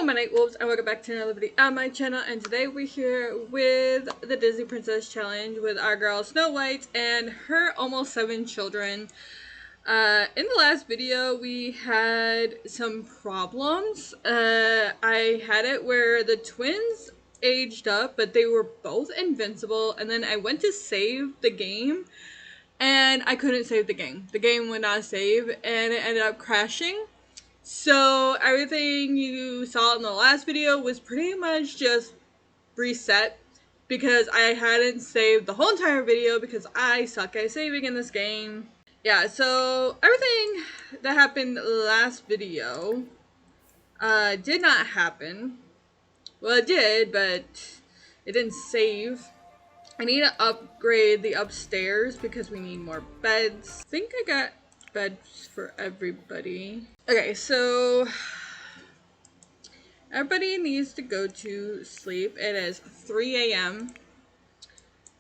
my Night Wolves, and welcome back to another video on my channel. And today we're here with the Disney Princess Challenge with our girl Snow White and her almost 7 children. In the last video we had some problems. I had it where the twins aged up, but they were both invincible, and then I went to save the game and I couldn't save the game. The game would not save and it ended up crashing. So everything you saw in the last video was pretty much just reset because I hadn't saved the whole entire video because I suck at saving in this game. Yeah, so everything that happened last video did not happen. Well, it did, but it didn't save. I need to upgrade the upstairs because we need more beds. I think I got beds for everybody. Okay, so everybody needs to go to sleep. It is 3 a.m.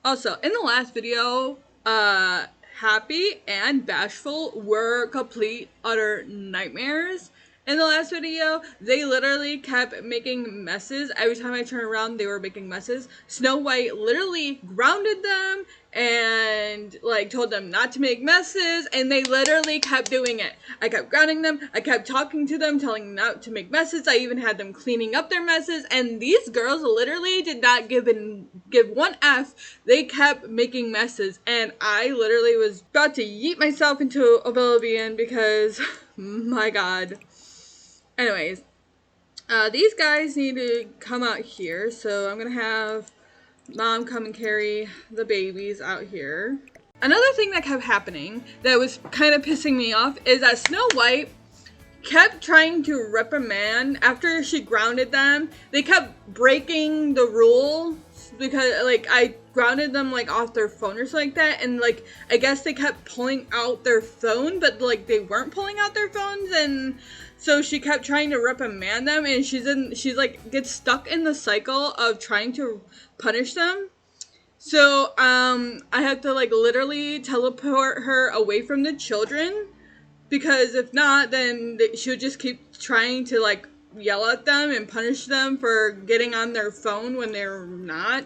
Also, in the last video, Happy and Bashful were complete utter nightmares. In the last video, they literally kept making messes. Every time I turned around, they were making messes. Snow White literally grounded them and like told them not to make messes, and they literally kept doing it. I kept grounding them, I kept talking to them, telling them not to make messes. I even had them cleaning up their messes, and these girls literally did not give one F. They kept making messes, and I literally was about to yeet myself into oblivion because my god. Anyways, these guys need to come out here, so I'm gonna have Mom come and carry the babies out here. Another thing that kept happening that was kind of pissing me off is that Snow White kept trying to reprimand after she grounded them. They kept breaking the rule because like I grounded them like off their phone or something like that, and like I guess they kept pulling out their phone, but like they weren't pulling out their phones, and so she kept trying to reprimand them, and she's like gets stuck in the cycle of trying to punish them. So I have to like literally teleport her away from the children, because if not, then she'll just keep trying to like yell at them and punish them for getting on their phone when they're not,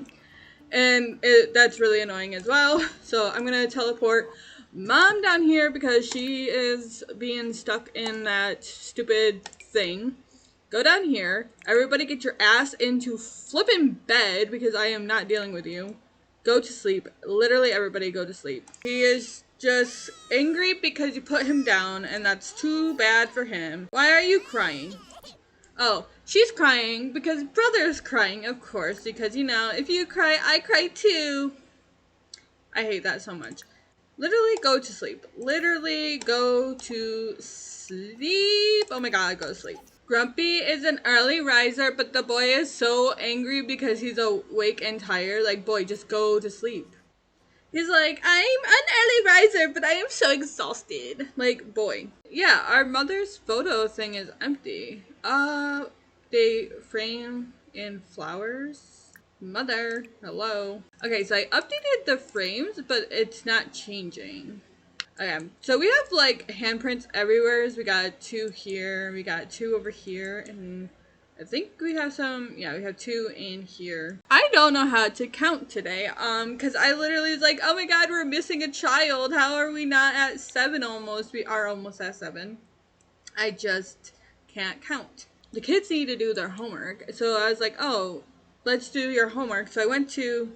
and that's really annoying as well. So I'm gonna teleport Mom down here because she is being stuck in that stupid thing. Go down here. Everybody get your ass into flipping bed because I am not dealing with you. Go to sleep. Literally everybody go to sleep. He is just angry because you put him down, and that's too bad for him. Why are you crying? Oh, she's crying because brother's crying, of course, because you know, if you cry, I cry too. I hate that so much. Literally go to sleep. Literally go to sleep. Oh my god, go to sleep. Grumpy is an early riser, but the boy is so angry because he's awake and tired. Like, boy, just go to sleep. He's like, I'm an early riser, but I am so exhausted. Like, boy. Yeah, our mother's photo thing is empty. They frame in flowers. Mother, hello. Okay, so I updated the frames, but it's not changing. Okay, so we have like handprints everywhere. We got 2 here, we got 2 over here, and I think we have some, yeah, we have 2 in here. I don't know how to count today, because I literally was like, oh my god, we're missing a child. How are we not at 7 almost? We are almost at 7. I just can't count. The kids need to do their homework, so I was like, oh, let's do your homework. So I went to,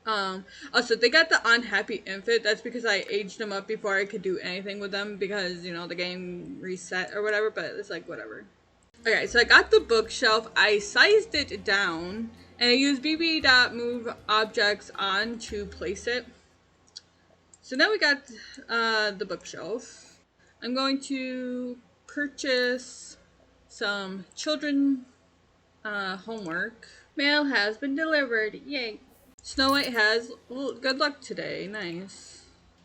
also they got the unhappy infant. That's because I aged them up before I could do anything with them because, you know, the game reset or whatever, but it's like, whatever. Okay, so I got the bookshelf. I sized it down, and I used bb.move objects on to place it. So now we got the bookshelf. I'm going to purchase some children homework. Mail has been delivered. Yay. Snow White has, well, good luck today. Nice.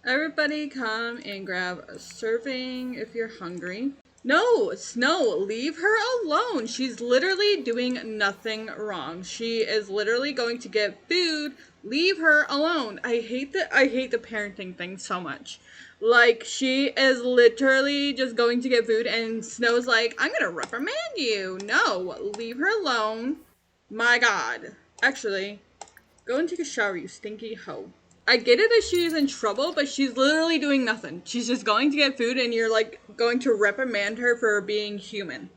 Everybody come and grab a serving if you're hungry. No, Snow, leave her alone. She's literally doing nothing wrong. She is literally going to get food. Leave her alone. I hate the parenting thing so much. Like, she is literally just going to get food, and Snow's like, I'm gonna reprimand you. No, leave her alone. My god. Actually, go and take a shower, you stinky hoe. I get it that she's in trouble, but she's literally doing nothing. She's just going to get food, and you're like going to reprimand her for being human.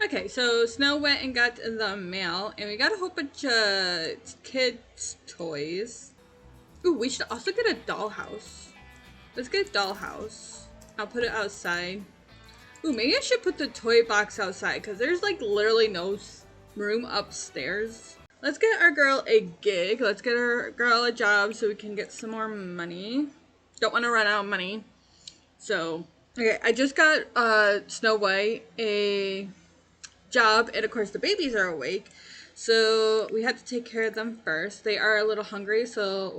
Okay, so Snow went and got the mail, and we got a whole bunch of kids' toys. Ooh, we should also get a dollhouse. Let's get a dollhouse. I'll put it outside. Ooh, maybe I should put the toy box outside, because there's like literally no room upstairs. Let's get our girl a gig. Let's get our girl a job so we can get some more money. Don't want to run out of money. So, okay, I just got Snow White a job, and of course the babies are awake. So we have to take care of them first. They are a little hungry, so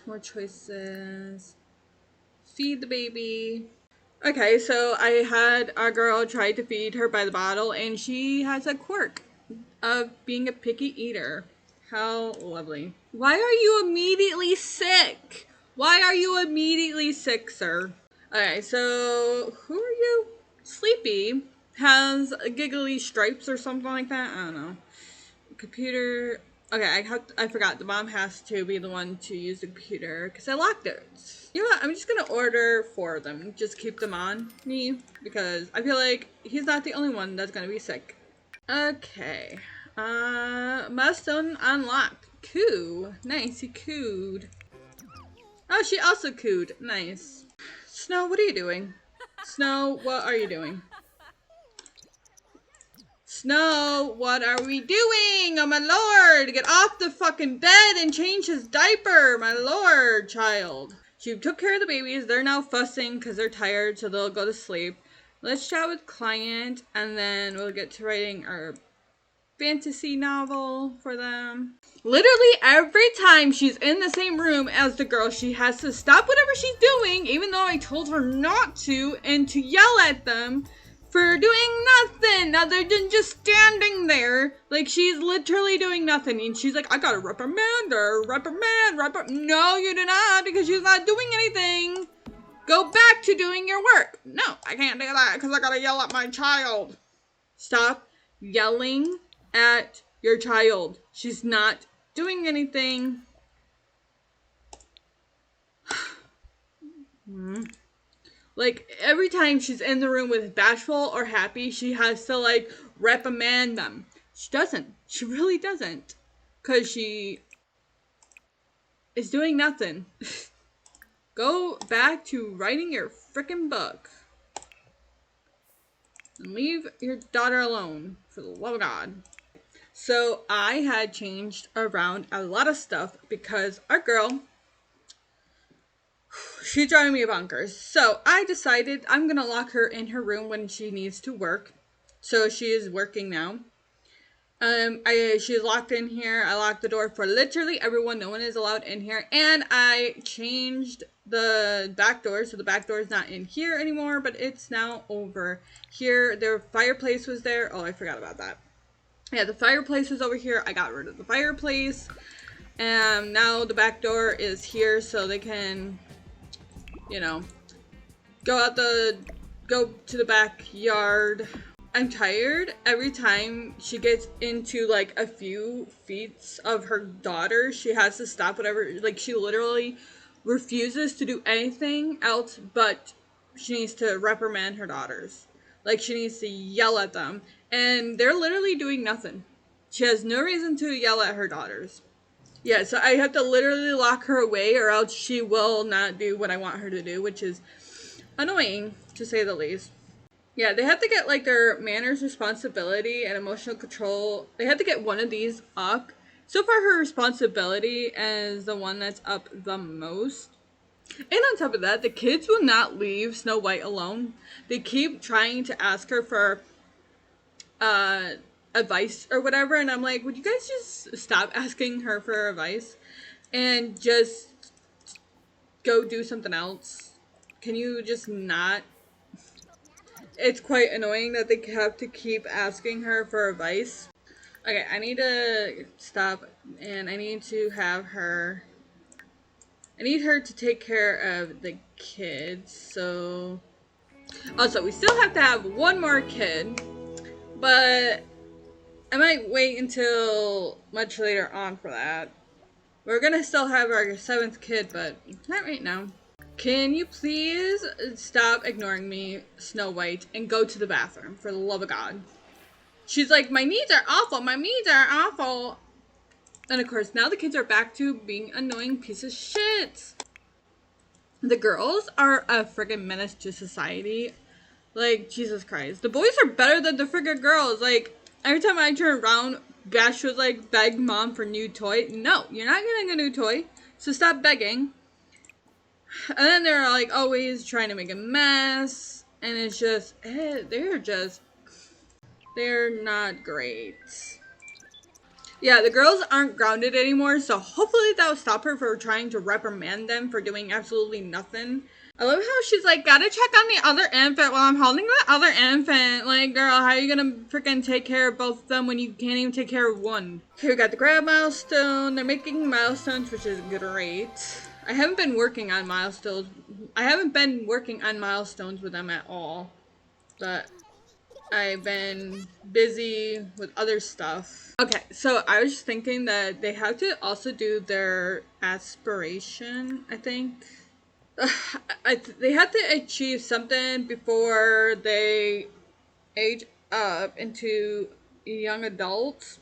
more choices. Feed the baby. Okay, so I had our girl try to feed her by the bottle, and she has a quirk of being a picky eater. How lovely. Why are you immediately sick? Why are you immediately sick, sir? Okay, so who are you? Sleepy has giggly stripes or something like that. I don't know. Computer. Okay, I forgot. The mom has to be the one to use the computer because I locked it. You know what? I'm just gonna order 4 of them. Just keep them on me because I feel like he's not the only one that's gonna be sick. Okay. Milestone unlocked. Coo. Nice, he cooed. Oh, she also cooed. Nice. Snow, what are you doing? Snow, what are you doing? Snow, what are we doing? Oh my lord, get off the fucking bed and change his diaper, my lord, child. She took care of the babies. They're now fussing because they're tired, so they'll go to sleep. Let's chat with client, and then we'll get to writing our fantasy novel for them. Literally every time she's in the same room as the girl, she has to stop whatever she's doing, even though I told her not to, and to yell at them for doing nothing other than just standing there. Like, she's literally doing nothing, and she's like, I gotta reprimand her, No, you do not, because she's not doing anything. Go back to doing your work. No, I can't do that because I gotta yell at my child. Stop yelling at your child. She's not doing anything. Like, every time she's in the room with Bashful or Happy, she has to, like, reprimand them. She doesn't. She really doesn't. Because she is doing nothing. Go back to writing your frickin' book. And leave your daughter alone, for the love of God. So I had changed around a lot of stuff because our girl, she's driving me bonkers. So I decided I'm going to lock her in her room when she needs to work. So she is working now. She's locked in here. I locked the door for literally everyone. No one is allowed in here. And I changed the back door. So the back door is not in here anymore, but it's now over here. Their fireplace was there. Oh, I forgot about that. Yeah, the fireplace was over here. I got rid of the fireplace. And now the back door is here so they can, you know, go to the backyard. I'm tired. Every time she gets into like a few feet of her daughter, she has to stop whatever. Like, she literally refuses to do anything else but she needs to reprimand her daughters. Like, she needs to yell at them. And they're literally doing nothing. She has no reason to yell at her daughters. Yeah, so I have to literally lock her away or else she will not do what I want her to do, which is annoying, to say the least. Yeah, they have to get, like, their manners, responsibility, and emotional control. They have to get one of these up. So far, her responsibility is the one that's up the most. And on top of that, the kids will not leave Snow White alone. They keep trying to ask her for advice or whatever, and I'm like, would you guys just stop asking her for advice and just go do something else? Can you just not? It's quite annoying that they have to keep asking her for advice. Okay, I need to stop, and I need to have her I need her to take care of the kids, so... Also, we still have to have one more kid, but I might wait until much later on for that. We're gonna still have our 7th kid, but not right now. Can you please stop ignoring me, Snow White, and go to the bathroom, for the love of God? She's like, my knees are awful, my knees are awful. And of course, now the kids are back to being annoying pieces of shit. The girls are a friggin' menace to society. Like, Jesus Christ. The boys are better than the friggin' girls. Like, every time I turn around, Bash was like, beg mom for new toy. No, you're not getting a new toy. So stop begging. And then they're like always trying to make a mess. And it's just, they're not great. Yeah, the girls aren't grounded anymore, so hopefully that'll stop her from trying to reprimand them for doing absolutely nothing. I love how she's like, gotta check on the other infant while I'm holding the other infant. Like, girl, how are you gonna freaking take care of both of them when you can't even take care of one? Here we got the grab milestone. They're making milestones, which is great. I haven't been working on milestones. With them at all. But I've been busy with other stuff. Okay, so I was just thinking that they have to also do their aspiration, I think. They have to achieve something before they age up into young adults.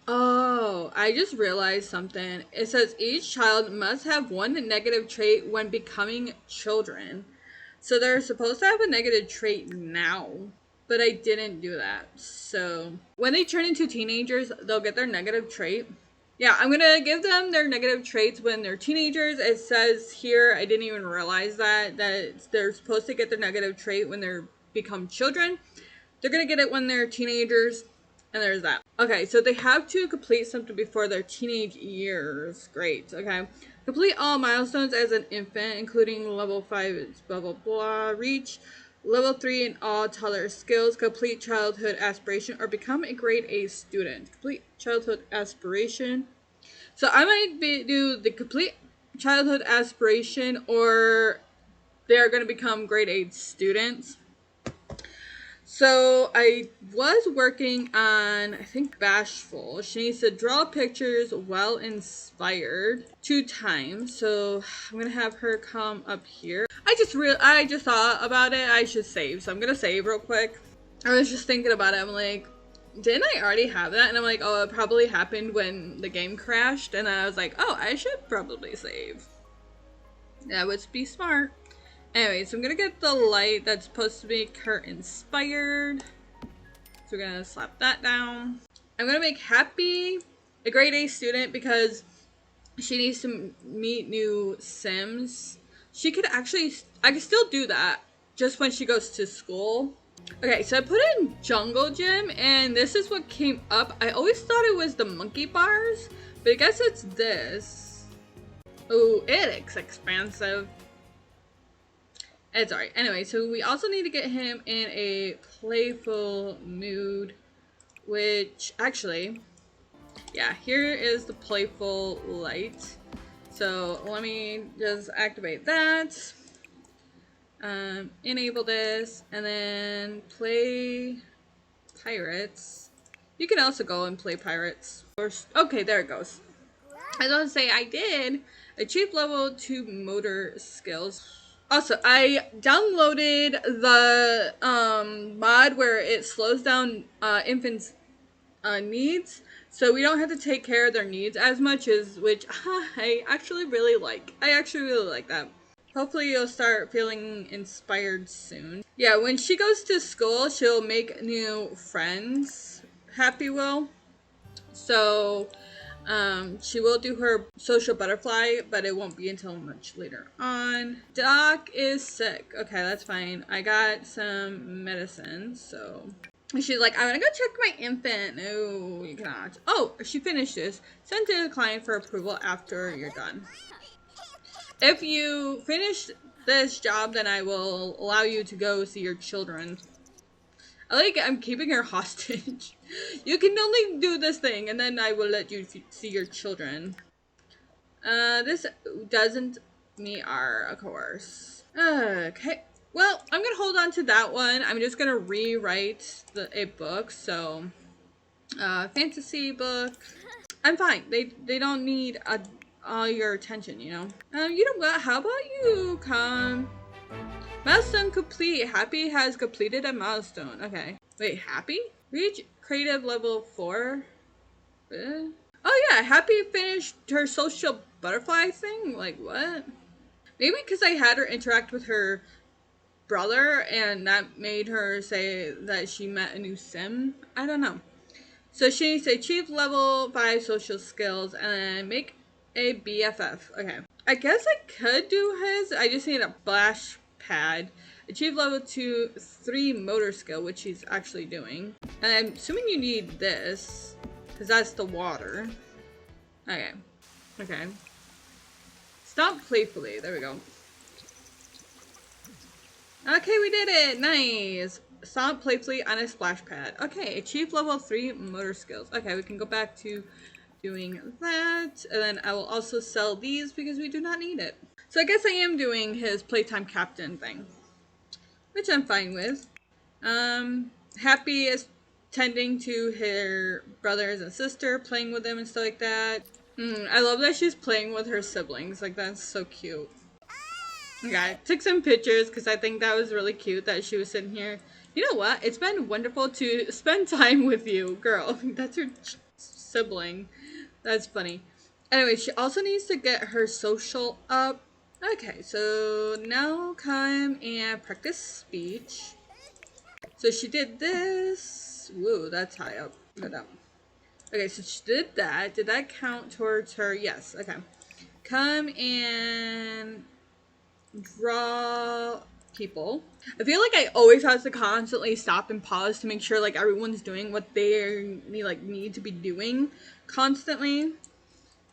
Oh, I just realized something. It says each child must have one negative trait when becoming children. So they're supposed to have a negative trait now. But I didn't do that. So when they turn into teenagers, they'll get their negative trait. Yeah, I'm gonna give them their negative traits when they're teenagers. It says here, I didn't even realize that they're supposed to get their negative trait when they become children. They're gonna get it when they're teenagers, and there's that. Okay, so they have to complete something before their teenage years. Great, okay. Complete all milestones as an infant, including level 5, blah, blah, blah, reach level 3 in all toddler skills, complete childhood aspiration, or become a grade A student. Complete childhood aspiration. So I might do the complete childhood aspiration, or they're going to become grade A students. So I was working on, I think, Bashful. She needs to draw pictures while inspired 2 times. So I'm going to have her come up here. I just thought about it. I should save. So I'm going to save real quick. I was just thinking about it. I'm like, didn't I already have that? And I'm like, oh, it probably happened when the game crashed. And then I was like, oh, I should probably save. That would be smart. Anyway, so I'm gonna get the light that's supposed to make her inspired. So we're gonna slap that down. I'm gonna make Happy a grade A student because she needs to meet new Sims. She could actually, I could still do that just when she goes to school. Okay, so I put in Jungle Gym and this is what came up. I always thought it was the monkey bars, but I guess it's this. Oh, it's expensive. It's alright. Anyway, so we also need to get him in a playful mood, which actually, yeah, here is the playful light. So let me just activate that, enable this, and then play pirates. You can also go and play pirates. Okay, there it goes. I was going to say I did achieve level 2 motor skills. Also, I downloaded the mod where it slows down infants' needs, so we don't have to take care of their needs as much, which I actually really like. I actually really like that. Hopefully you'll start feeling inspired soon. Yeah, when she goes to school, she'll make new friends, Happy will. So she will do her social butterfly, but it won't be until much later on. Doc is sick. Okay, that's fine. I got some medicine, so she's like, I'm gonna go check my infant. No, you cannot. Oh, she finished this. Send to the client for approval after you're done. If you finish this job, then I will allow you to go see your children. I'm keeping her hostage. You can only do this thing, and then I will let you see your children. This doesn't Me are, of course. Okay. Well, I'm gonna hold on to that one. I'm just gonna rewrite a book. So, fantasy book. I'm fine. They don't need all your attention, you know. You know what? How about you come? Milestone complete. Happy has completed a milestone. Okay. Wait, Happy? Reach creative level 4? Oh yeah, Happy finished her social butterfly thing? Like what? Maybe because I had her interact with her brother and that made her say that she met a new sim? I don't know. So she needs to achieve level 5 social skills and then make a BFF. Okay. I guess I could do his. I just need a splash pad. Achieve level 3 motor skill, which he's actually doing. And I'm assuming you need this, because that's the water. Okay. Okay. Stop playfully. There we go. Okay, we did it! Nice! Stomp playfully on a splash pad. Okay, achieve level 3 motor skills. Okay, we can go back to doing that. And then I will also sell these because we do not need it. So I guess I am doing his playtime captain thing, which I'm fine with. Happy is tending to her brothers and sister, playing with them and stuff like that. I love that she's playing with her siblings. Like, that's so cute. Okay, I took some pictures because I think that was really cute that she was sitting here. You know what? It's been wonderful to spend time with you, girl. That's her sibling. That's funny. Anyway, she also needs to get her social up. Okay, so now come and practice speech. So she did this. Woo, that's high up. Go down. Okay, so she did that. Did that count towards her? Yes. Okay. Come and draw people. I feel like I always have to constantly stop and pause to make sure like everyone's doing what they need to be doing constantly.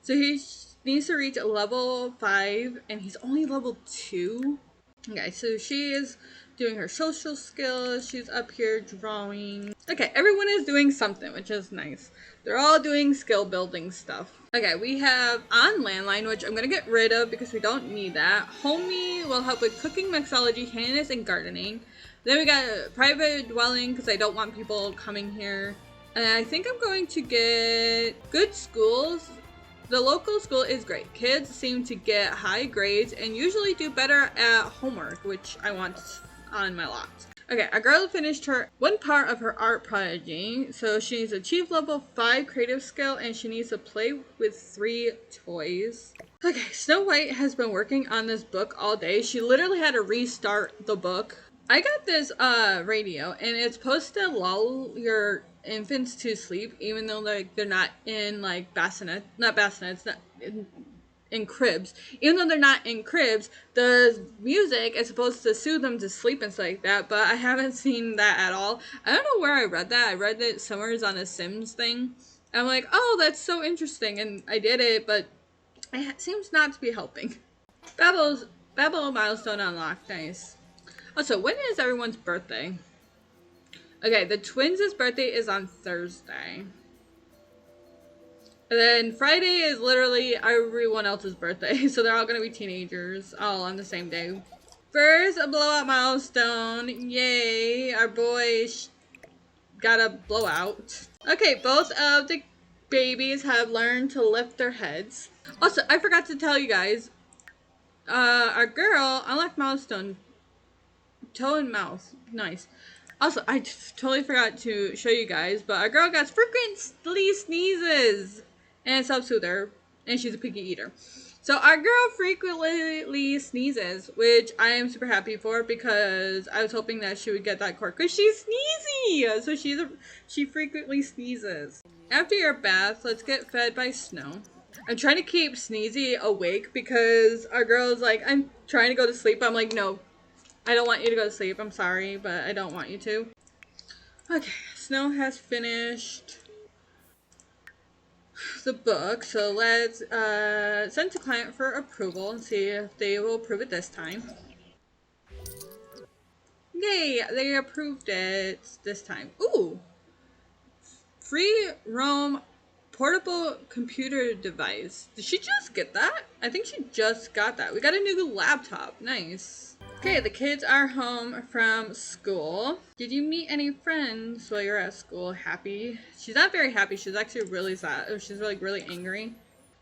So he needs to reach level 5 and he's only level 2. Okay, so she is doing her social skills. She's up here drawing. Okay, everyone is doing something, which is nice. They're all doing skill building stuff. Okay, we have on landline, which I'm gonna get rid of because we don't need that. Homie will help with cooking, mixology, handiness, and gardening. Then we got private dwelling because I don't want people coming here. And I think I'm going to get good schools. The local school is great. Kids seem to get high grades and usually do better at homework, which I want on my lot. Okay, our girl finished her one part of her art prodigy, so she needs to achieve level 5 creative skill and she needs to play with 3 toys. Okay, Snow White has been working on this book all day. She literally had to restart the book. I got this radio and it's supposed to lull your infants to sleep even though they're not in like in cribs. Even though they're not in cribs, the music is supposed to soothe them to sleep and stuff like that, but I haven't seen that at all. I don't know where I read that. I read it somewhere on a Sims thing. I'm like, oh, that's so interesting, and I did it, but it seems not to be helping. Babel milestone unlocked. Nice. Also, when is everyone's birthday? Okay, the twins' birthday is on Thursday. And then Friday is literally everyone else's birthday, so they're all gonna be teenagers, all on the same day. First, a blowout milestone. Yay, our boy got a blowout. Okay, both of the babies have learned to lift their heads. Also, I forgot to tell you guys, our girl unlocked milestone. Toe and mouth. Nice. Also, I totally forgot to show you guys, but our girl got frequently sneezes. And it's helps with her. And she's a picky eater. So our girl frequently sneezes, which I am super happy for because I was hoping that she would get that quirk because she's sneezy. So she frequently sneezes. After your bath, let's get fed by Snow. I'm trying to keep Sneezy awake because our girl is like, I'm trying to go to sleep. I'm like, no, I don't want you to go to sleep. I'm sorry, but I don't want you to. Okay, Snow has finished the book, so let's send to client for approval and see if they will approve it this time. Yay, they approved it this time. Ooh! Free roam portable computer device. Did she just get that? I think she just got that. We got a new laptop. Nice. Okay, the kids are home from school. Did you meet any friends while you're at school? Happy? She's not very happy. She's actually really sad. She's like really angry.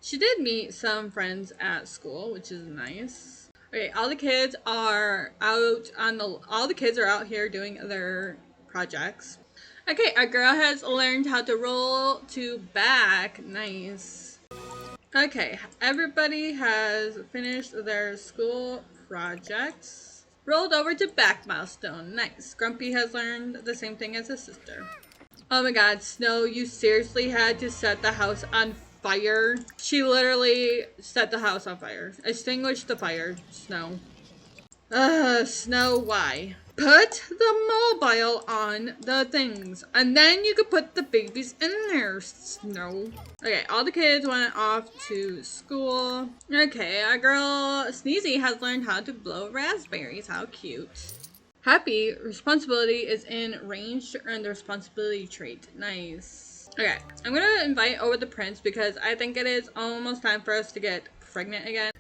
She did meet some friends at school, which is nice. Okay, all the kids are out on the. All the kids are out here doing their projects. Okay, our girl has learned how to roll to back. Nice. Okay, everybody has finished their school projects. Rolled over to back milestone. Nice. Grumpy has learned the same thing as his sister. Oh my god, Snow, you seriously had to set the house on fire? She literally set the house on fire. Extinguish the fire, Snow. Snow, why? Put the mobile on the things, and then you could put the babies in there, Snow. Okay, all the kids went off to school. Okay, our girl Sneezy has learned how to blow raspberries. How cute. Happy, responsibility is in range to earn the responsibility trait. Nice. Okay, I'm gonna invite over the prince because I think it is almost time for us to get pregnant again.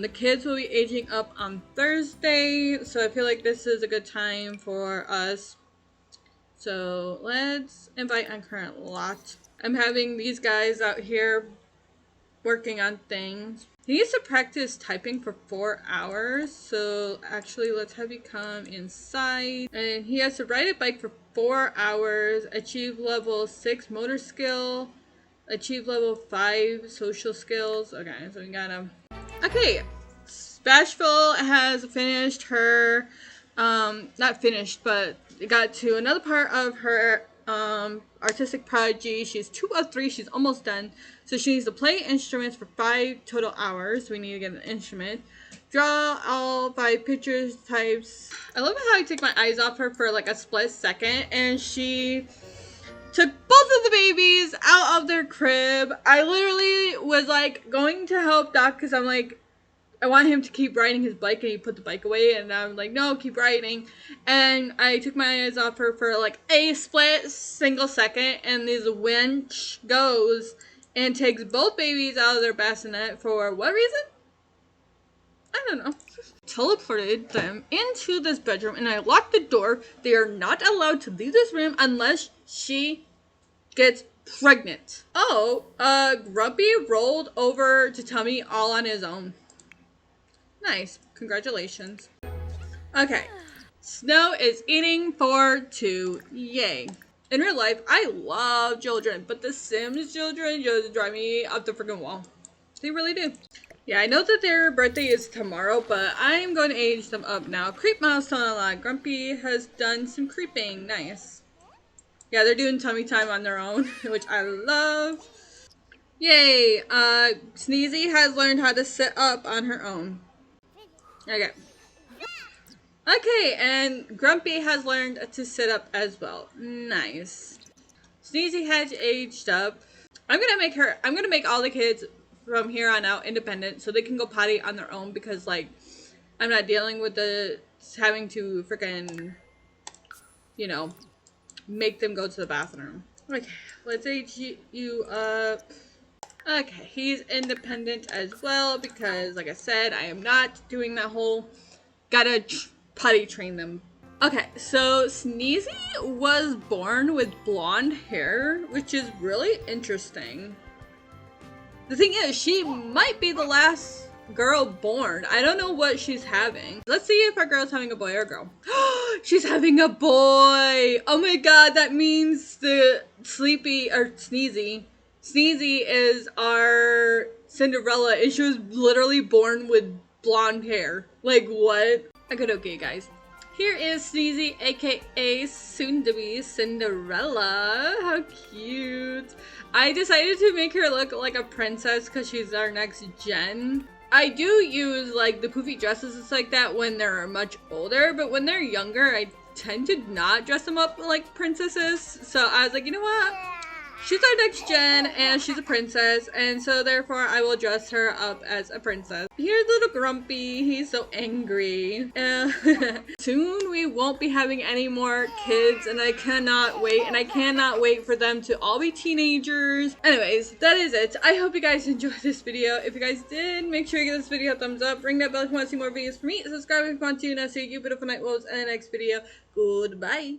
The kids will be aging up on Thursday, so I feel like this is a good time for us. So let's invite on current lot. I'm having these guys out here working on things. He needs to practice typing for 4 hours, so actually let's have you come inside. And he has to ride a bike for 4 hours, achieve level 6 motor skill, achieve level 5 social skills. Okay, so we got him. Okay, Bashful has finished her, not finished, but got to another part of her artistic prodigy. She's 2 of 3, she's almost done. So she needs to play instruments for 5 total hours. We need to get an instrument. Draw all 5 pictures types. I love how I take my eyes off her for like a split second, and she took both of the babies out of their crib. I literally was like going to help Doc because I'm like, I want him to keep riding his bike, and he put the bike away, and I'm like, no, keep riding. And I took my eyes off her for like a split single second, and this winch goes and takes both babies out of their bassinet for what reason? I don't know. Teleported them into this bedroom, and I locked the door. They are not allowed to leave this room unless she gets pregnant. Oh, Grumpy rolled over to Tummy all on his own. Nice. Congratulations. Okay. Snow is eating for 2. Yay. In real life, I love children, but the Sims children just drive me up the freaking wall. They really do. Yeah, I know that their birthday is tomorrow, but I'm going to age them up now. Creep milestone unlocked. Grumpy has done some creeping. Nice. Yeah, they're doing tummy time on their own, which I love. Yay. Sneezy has learned how to sit up on her own. Okay. Okay, and Grumpy has learned to sit up as well. Nice. Sneezy has aged up. I'm gonna make all the kids from here on out independent so they can go potty on their own because, like, I'm not dealing with the having to freaking, you know, make them go to the bathroom. Okay, let's age you up. Okay, he's independent as well because, like I said, I am not doing that whole gotta potty train them. Okay, so Sneezy was born with blonde hair, which is really interesting. The thing is, she might be the last girl born. I don't know what she's having. Let's see if our girl's having a boy or a girl. She's having a boy! Oh my god, that means the Sleepy, or Sneezy is our Cinderella, and she was literally born with blonde hair. Like, what? Okay, guys. Here is Sneezy, aka soon-to-be Cinderella. How cute. I decided to make her look like a princess because she's our next gen. I do use, like, the poofy dresses like that when they're much older, but when they're younger, I tend to not dress them up like princesses. So I was like, you know what? she's our next gen, and she's a princess, and so therefore I will dress her up as a princess. Here's little Grumpy. He's so angry. Soon we won't be having any more kids, and I cannot wait, and I cannot wait for them to all be teenagers. Anyways, that is it. I hope you guys enjoyed this video. If you guys did, make sure you give this video a thumbs up. Ring that bell if you want to see more videos from me. Subscribe if you want to, and I'll see you beautiful night wolves in the next video. Goodbye.